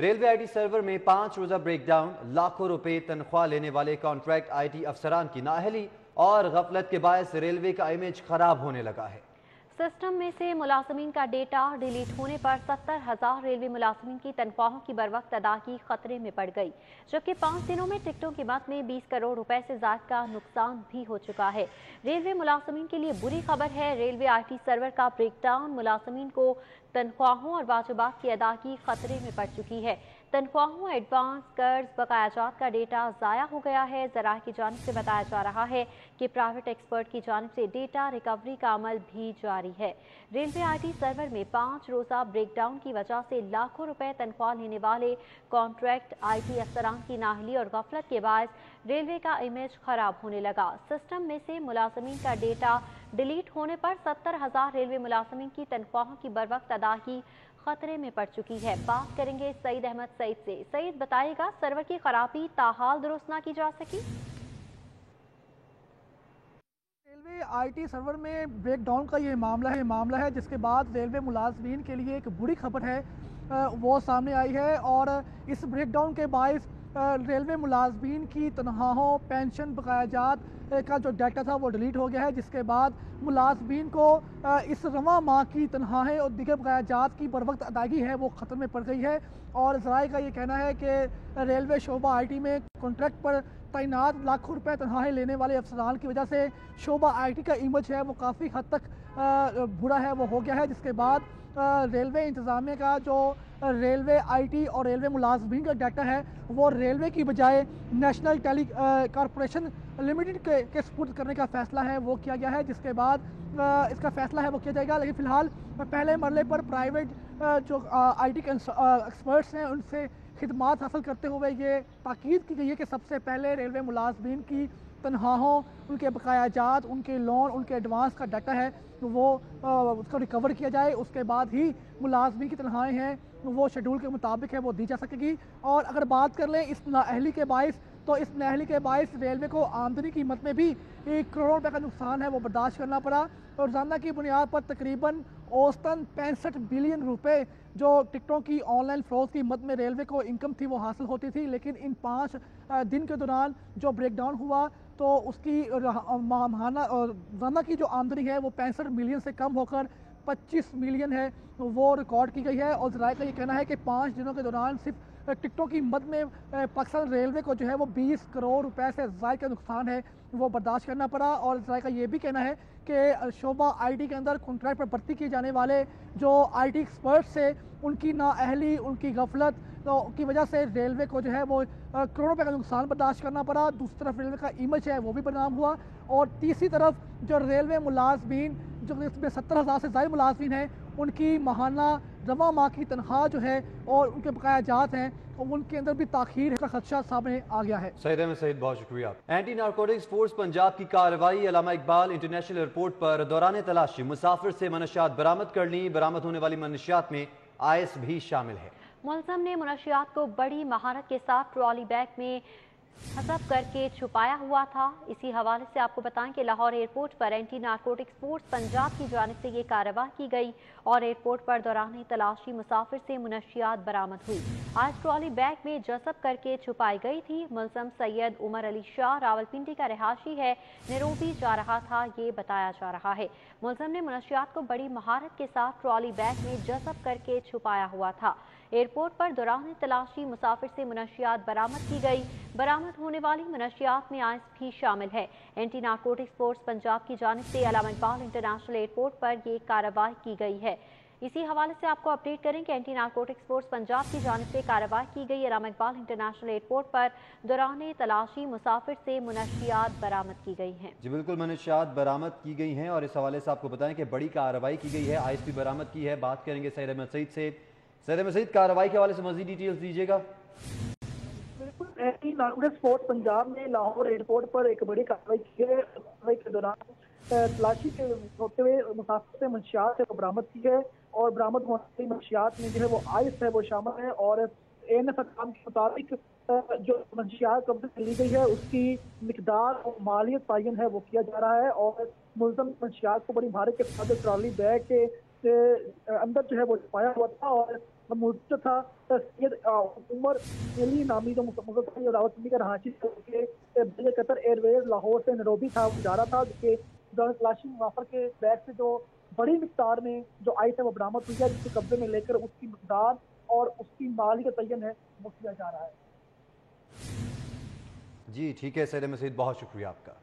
Railway I T سرور میں 5 روزہ break down, لاکھوں روپے تنخواہ لینے والے کانٹریکٹ آئی ٹی افسران کی نااہلی اور غفلت کے باعث ریلوے کا امیج خراب ہونے لگا ہے۔ سسٹم میں سے ملازمین کا ڈیٹا ڈیلیٹ ہونے پر 70,000 ریلوے ملازمین کی تنخواہوں کی بروقت ادائیگی خطرے میں پڑ گئی، جبکہ 5 دنوں میں ٹکٹوں کی مد میں 20 کروڑ روپے سے زائد کا نقصان بھی ہو چکا ہے۔ ریلوے ملازمین کے لیے بری خبر ہے، ریلوے آئی ٹی سرور کا بریک ڈاؤن ملازمین کو تنخواہوں اور واجبات کی ادائیگی خطرے میں پڑ چکی ہے۔ تنخواہوں، ایڈوانس، قرض، بقایا جات کا ڈیٹا ضائع ہو گیا ہے۔ ذرائع کی جانب سے بتایا جا رہا ہے کہ پرائیویٹ ایکسپرٹ کی جانب سے ڈیٹا ریکوری کا عمل بھی جاری ہے۔ ریلوے آئی ٹی سرور میں 5 روزہ بریک ڈاؤن کی وجہ سے لاکھوں روپے تنخواہ لینے والے کانٹریکٹ آئی ٹی افسران کی نااہلی اور غفلت کے باعث ریلوے کا امیج خراب ہونے لگا۔ سسٹم میں سے ملازمین کا ڈیٹا ڈیلیٹ ہونے پر 70,000 ریلوے ملازمین کی تنخواہوں کی بروقت ادائیگی خطرے میں پڑ چکی ہے۔ بات کریں گے سعید احمد سعید سے۔ سعید، بتائیے گا سرور کی خرابی تاحال درست نہ کی جا سکی؟ ریلوے آئی ٹی سرور میں بریک ڈاؤن کا یہ معاملہ ہے جس کے بعد ریلوے ملازمین کے لیے ایک بری خبر ہے وہ سامنے آئی ہے، اور اس بریک ڈاؤن کے باعث ریلوے ملازمین کی تنخواہوں، پینشن، بقایا جات کا جو ڈیٹا تھا وہ ڈیلیٹ ہو گیا ہے، جس کے بعد ملازمین کو اس رواں ماہ کی تنخواہیں اور دیگر بقایا جات کی بروقت ادائیگی ہے وہ خطر میں پڑ گئی ہے۔ اور ذرائع کا یہ کہنا ہے کہ ریلوے شعبہ آئی ٹی میں کانٹریکٹ پر تعینات لاکھوں روپے تنخواہیں لینے والے افسران کی وجہ سے شعبہ آئی ٹی کا امیج ہے وہ کافی حد تک برا ہے وہ ہو گیا ہے، جس کے بعد ریلوے انتظامیہ کا جو ریلوے آئی ٹی اور ریلوے ملازمین کا ڈیٹا ہے وہ ریلوے کی بجائے نیشنل ٹیلی کارپوریشن لمیٹڈ کے سپرد کرنے کا فیصلہ ہے وہ کیا گیا ہے، جس کے بعد اس کا فیصلہ ہے وہ کیا جائے گا۔ لیکن فی الحال پہلے مرحلے پر پرائیویٹ جو آئی ٹی کے ایکسپرٹس ہیں ان سے خدمات حاصل کرتے ہوئے یہ تاکید کی گئی ہے کہ سب سے پہلے ریلوے ملازمین کی تنخواہوں، ان کے بقایا جات، ان کے لون، ان کے ایڈوانس کا ڈیٹا ہے وہ اس کو ریکور کیا جائے، اس کے بعد ہی ملازمین کی تنخواہیں ہیں وہ شیڈول کے مطابق ہے وہ دی جا سکے گی۔ اور اگر بات کر لیں اس نااہلی کے باعث، تو اس نااہلی کے باعث ریلوے کو آمدنی کی قیمت میں بھی 1 کروڑ روپے کا نقصان ہے وہ برداشت کرنا پڑا، اور روزانہ کی بنیاد پر تقریباً اوسطاً 65 بلین روپے جو ٹکٹوں کی آن لائن فروخت کی مد میں ریلوے کو انکم تھی وہ حاصل ہوتی تھی، لیکن ان 5 دن کے دوران جو بریک ڈاؤن ہوا تو اس کی ماہانہ روزانہ کی جو آمدنی ہے وہ 65 ملین سے کم ہو کر 25 ملین ہے وہ ریکارڈ کی گئی ہے۔ اور ذرائع کا یہ کہنا ہے کہ 5 دنوں کے دوران صرف ٹکٹوں کی مد میں پاکستان ریلوے کو جو ہے وہ 20 کروڑ روپے سے زائد کا نقصان ہے وہ برداشت کرنا پڑا۔ اور ذرائع کا یہ بھی کہنا ہے کہ شعبہ آئی ٹی کے اندر کانٹریکٹ پر بھرتی کیے جانے والے جو آئی ٹی ایکسپرٹس ہیں ان کی نااہلی، ان کی غفلت کی وجہ سے ریلوے کو جو ہے وہ کروڑوں روپے کا نقصان برداشت کرنا پڑا۔ دوسری طرف ریلوے کا امیج ہے وہ بھی بدنام ہوا، اور تیسری طرف جو ریلوے ملازمین جو اس میں 70,000 سے زائد ملازمین ہیں ان کی ماہانہ رواں ماہ کی تنخواہ جو ہے اور ان کے بقایا جات ہیں ان کے اندر بھی تاخیر کا خدشہ سامنے آ گیا ہے۔ سعید احمد سعید، بہت شکریہ۔ اینٹی نارکوٹکس فورس پنجاب کی کارروائی علامہ اقبال انٹرنیشنل ایئرپورٹ پر دوران تلاشی مسافر سے منشیات برآمد کر لی۔ برآمد ہونے والی منشیات میں آئس بھی شامل ہے۔ ملزم نے منشیات کو بڑی مہارت کے ساتھ ٹرالی بیگ میں حذف کر کے چھپایا ہوا تھا۔ اسی حوالے سے آپ کو بتائیں کہ لاہور ایئرپورٹ پر اینٹی نارکوٹکس فورس پنجاب کی جانب سے یہ کارروائی کی گئی اور ایئرپورٹ پر دوران تلاشی مسافر سے منشیات برآمد ہوئی۔ آج ٹرالی بیگ میں جذب کر کے چھپائی گئی تھی۔ ملزم سید عمر علی شاہ راولپنڈی کا رہائشی ہے، نیروبی جا رہا تھا یہ بتایا جا رہا ہے۔ ملزم نے منشیات کو بڑی مہارت کے ساتھ ٹرالی بیگ میں جذب کر کے چھپایا ہوا تھا۔ ایئرپورٹ پر دوران تلاشی مسافر سے منشیات برآمد کی گئی۔ برآمد ہونے والی منشیات میں آئس بھی شامل ہے۔ اینٹی نارکوٹکس فورس پنجاب کی جانب سے علامہ اقبال انٹرنیشنل ایئرپورٹ پر یہ کارروائی کی گئی ہے۔ اسی حوالے سے آپ کو اپڈیٹ کریں کہ اینٹی نارکوٹکس فورس پنجاب کی جانب سے کارروائی کی گئی علامہ اقبال انٹرنیشنل ایئرپورٹ پر دوران تلاشی مسافر سے منشیات برآمد کی گئی ہیں۔ جی بالکل، منشیات برآمد کی گئی ہیں اور اس حوالے سے آپ کو بتائیں کہ بڑی کارروائی کی گئی ہے، آئس بھی برآمد کی ہے۔ بات کریں گے سعید احمد سعید سے۔ سعید احمد سعید، کارروائی کے حوالے سے مزید ڈیٹیلز دیجیے گا۔ بالکل، اینٹی نارکوٹکس فورس پنجاب نے لاہور ایئرپورٹ پر ایک بڑی کارروائی کی ہے۔ کارروائی کے دوران تلاشی کے ہوتے ہوئے مسافر سے منشیات برآمد کی ہے، اور برآمد ہونے والی منشیات میں جو ہے وہ آئس ہے وہ شامل ہے، اور ANF حکام کے مطابق جو منشیات قبضے سے لی گئی ہے اس کی مقدار اور مالیت تعین ہے وہ کیا جا رہا ہے، اور ملزم منشیات کو بڑی مہارت کے ساتھ ٹرالی بیگ کے اندر جو ہے وہ چھپایا ہوا تھا، اور موجود تھا سید عمر علی نامی جو مسلسل راولپنڈی کا رہائشی کے قطر ایئر ویز لاہور سے نیروبی تھا وہ جا رہا تھا، کہ دوران تلاشی مسافر کے بیگ سے جو بڑی مقدار میں جو آئٹم وہ برآمد ہوئی ہے، جس کو قبضے میں لے کر اس کی مقدار اور اس کی مالی کا تعین ہے وہ کیا جا رہا ہے۔ جی ٹھیک ہے سید مسعود، بہت شکریہ آپ کا۔